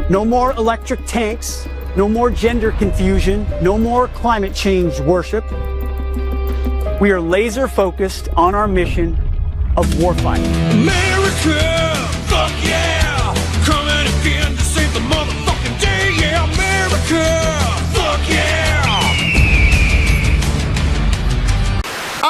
No more electric tanks, no more gender confusion, no more climate change worship. We are laser focused on our mission of warfighting. America, fuck yeah! Coming again to save the motherfucking day, yeah! America, fuck yeah!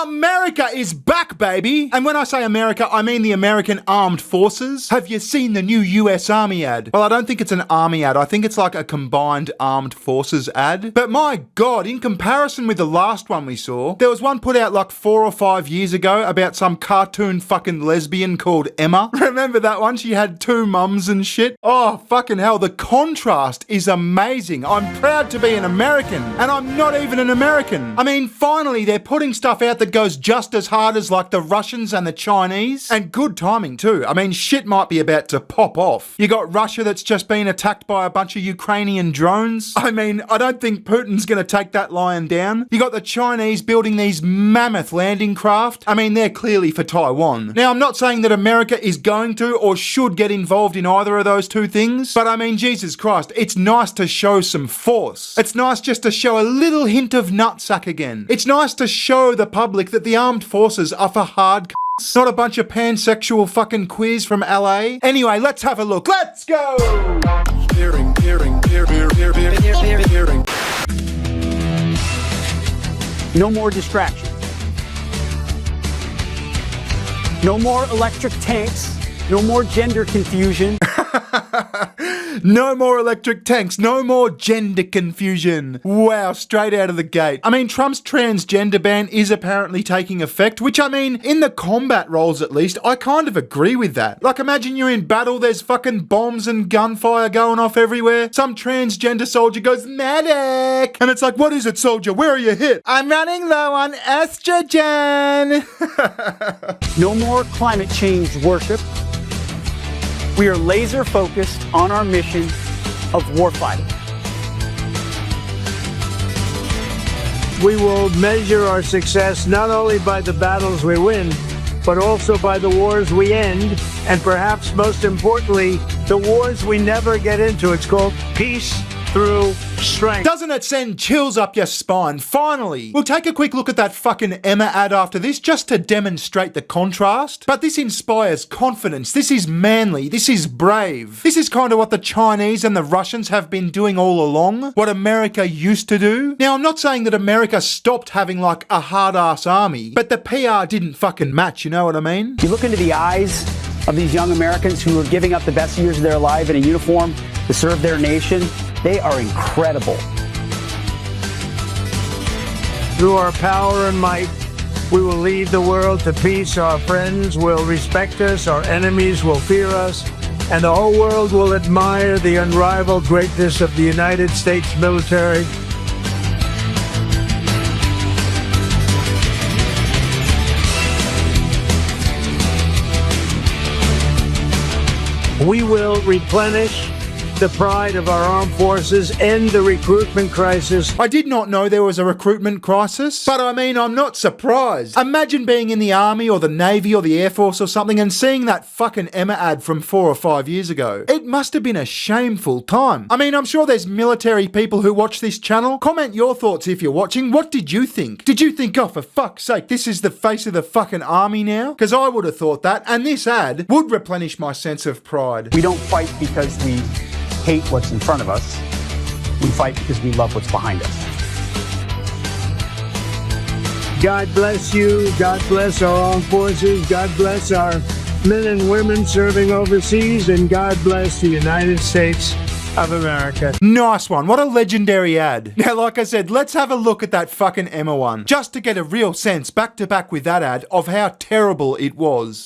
America is back, baby! And when I say America, I mean the American Armed Forces. Have you seen the new US Army ad? Well, I don't think it's an army ad. I think it's like a combined armed forces ad. But my God, in comparison with the last one we saw, there was one put out like 4 or 5 years ago about some cartoon fucking lesbian called Emma. Remember that one? She had 2 mums and shit. Oh, fucking hell. The contrast is amazing. I'm proud to be an American, and I'm not even an American. I mean, finally, they're putting stuff out that goes just as hard as like the Russians and the Chinese, and good timing too. I mean, shit might be about to pop off. You got Russia that's just been attacked by a bunch of Ukrainian drones. I mean, I don't think Putin's gonna take that lion down. You got the Chinese building these mammoth landing craft. I mean, they're clearly for Taiwan. Now, I'm not saying that America is going to or should get involved in either of those two things, but I mean, Jesus Christ, it's nice to show some force. It's nice just to show a little hint of nutsack again. It's nice to show the public that the armed forces are for hard c***s, not a bunch of pansexual fucking queers from LA. Anyway, let's have a look. Let's go! Bearing. No more distraction. No more electric tanks, no more gender confusion. No more electric tanks, no more gender confusion. Wow, straight out of the gate. I mean, Trump's transgender ban is apparently taking effect, which I mean, in the combat roles at least, I kind of agree with that. Like, imagine you're in battle, there's fucking bombs and gunfire going off everywhere. Some transgender soldier goes, medic! And it's like, what is it, soldier? Where are you hit? I'm running low on estrogen! No more climate change worship. We are laser focused on our mission of warfighting. We will measure our success not only by the battles we win, but also by the wars we end, and perhaps most importantly, the wars we never get into. It's called peace through strength. Doesn't it send chills up your spine? Finally! We'll take a quick look at that fucking Emma ad after this just to demonstrate the contrast. But this inspires confidence. This is manly. This is brave. This is kind of what the Chinese and the Russians have been doing all along. What America used to do. Now, I'm not saying that America stopped having like a hard-ass army, but the PR didn't fucking match, you know what I mean? You look into the eyes of these young Americans who are giving up the best years of their life in a uniform to serve their nation. They are incredible. Through our power and might, we will lead the world to peace. Our friends will respect us, our enemies will fear us, and the whole world will admire the unrivaled greatness of the United States military. We will replenish the pride of our armed forces, end the recruitment crisis. I did not know there was a recruitment crisis, but I mean, I'm not surprised. Imagine being in the army or the navy or the air force or something and seeing that fucking Emma ad from 4 or 5 years ago. It must have been a shameful time. I mean, I'm sure there's military people who watch this channel. Comment your thoughts if you're watching. What did you think? Did you think, oh, for fuck's sake, this is the face of the fucking army now? Because I would have thought that, and this ad would replenish my sense of pride. We don't fight because we hate what's in front of us. We fight because we love what's behind us. God bless you. God bless our armed forces. God bless our men and women serving overseas. And God bless the United States of America. Nice one. What a legendary ad. Now, like I said, let's have a look at that fucking Emma one, just to get a real sense, back to back with that ad, of how terrible it was.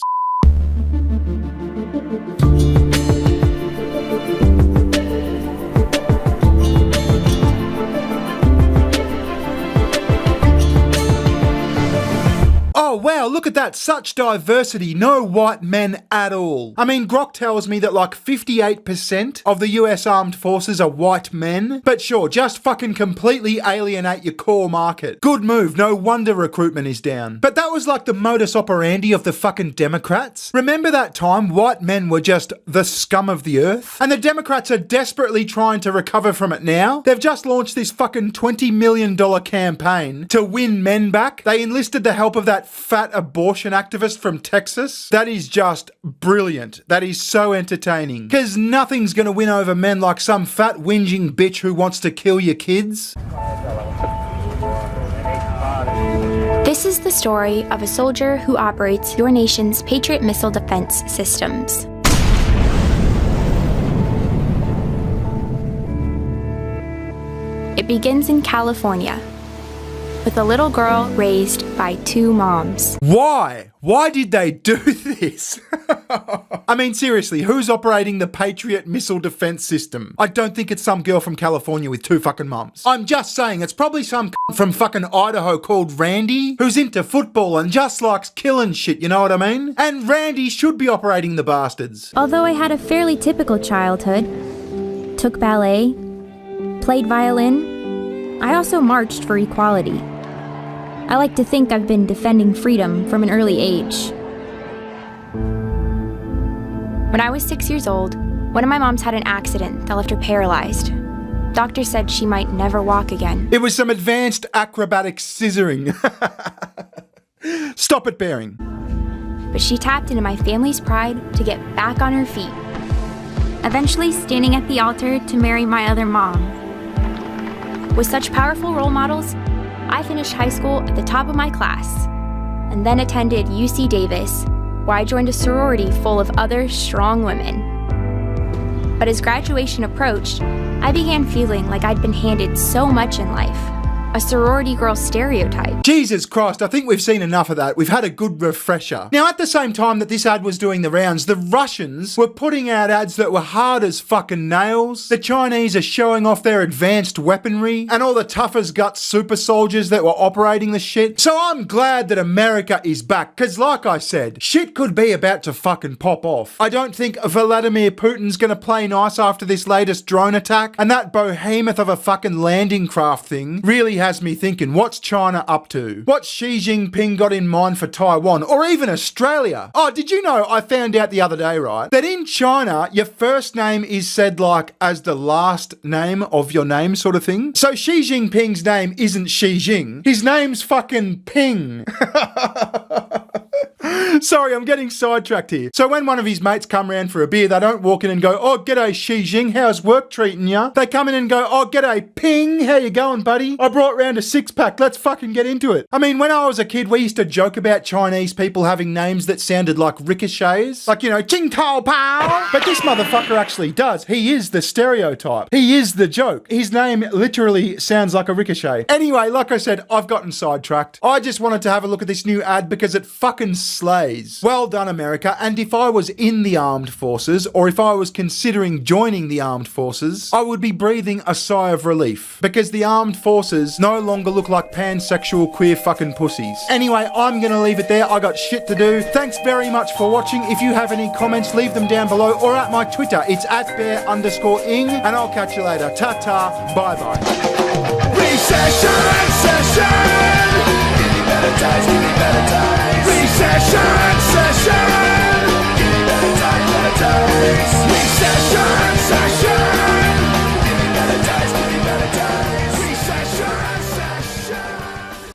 Oh wow, look at that such diversity, no white men at all. I mean, Grok tells me that like 58% of the US Armed Forces are white men, but sure, just fucking completely alienate your core market. Good move, no wonder recruitment is down. But that was like the modus operandi of the fucking Democrats. Remember that time white men were just the scum of the earth? And the Democrats are desperately trying to recover from it now. They've just launched this fucking $20 million campaign to win men back. They enlisted the help of that fat abortion activist from Texas. That is just brilliant. That is so entertaining. Because nothing's going to win over men like some fat whinging bitch who wants to kill your kids. This is the story of a soldier who operates your nation's Patriot missile defense systems. It begins in California, with a little girl raised by two moms. Why? Why did they do this? I mean, seriously, who's operating the Patriot missile defense system? I don't think it's some girl from California with two fucking mums. I'm just saying, it's probably some from fucking Idaho called Randy, who's into football and just likes killing shit, you know what I mean? And Randy should be operating the bastards. Although I had a fairly typical childhood, took ballet, played violin, I also marched for equality. I like to think I've been defending freedom from an early age. When I was 6 years old, one of my moms had an accident that left her paralyzed. Doctors said she might never walk again. It was some advanced acrobatic scissoring. Stop it, Bearing. But she tapped into my family's pride to get back on her feet, eventually standing at the altar to marry my other mom. With such powerful role models, I finished high school at the top of my class, and then attended UC Davis, where I joined a sorority full of other strong women. But as graduation approached, I began feeling like I'd been handed so much in life. A sorority girl stereotype. Jesus Christ, I think we've seen enough of that. We've had a good refresher. Now, at the same time that this ad was doing the rounds, the Russians were putting out ads that were hard as fucking nails. The Chinese are showing off their advanced weaponry and all the tough as guts super soldiers that were operating the shit. So I'm glad that America is back, because like I said, shit could be about to fucking pop off. I don't think Vladimir Putin's gonna play nice after this latest drone attack, and that behemoth of a fucking landing craft thing really has me thinking, what's China up to? What's Xi Jinping got in mind for Taiwan or even Australia? Oh, did you know, I found out the other day, right, that in China, your first name is said like as the last name of your name sort of thing. So Xi Jinping's name isn't Xi Jing. His name's fucking Ping. Sorry, I'm getting sidetracked here. So when one of his mates come round for a beer, they don't walk in and go, oh, g'day Xi Jing, how's work treating ya? They come in and go, oh, g'day Ping, how you going, buddy? I brought round a six-pack, let's fucking get into it. I mean, when I was a kid, we used to joke about Chinese people having names that sounded like ricochets. Like, you know, Ching Tao Pao. But this motherfucker actually does. He is the stereotype. He is the joke. His name literally sounds like a ricochet. Anyway, like I said, I've gotten sidetracked. I just wanted to have a look at this new ad because it fucking slays. Well done, America. And if I was in the armed forces, or if I was considering joining the armed forces, I would be breathing a sigh of relief, because the armed forces no longer look like pansexual queer fucking pussies. Anyway, I'm gonna leave it there. I got shit to do. Thanks very much for watching. If you have any comments, leave them down below or at my Twitter. It's @bear_ing, and I'll catch you later. Ta-ta, bye-bye. Recession, session. Getting better times.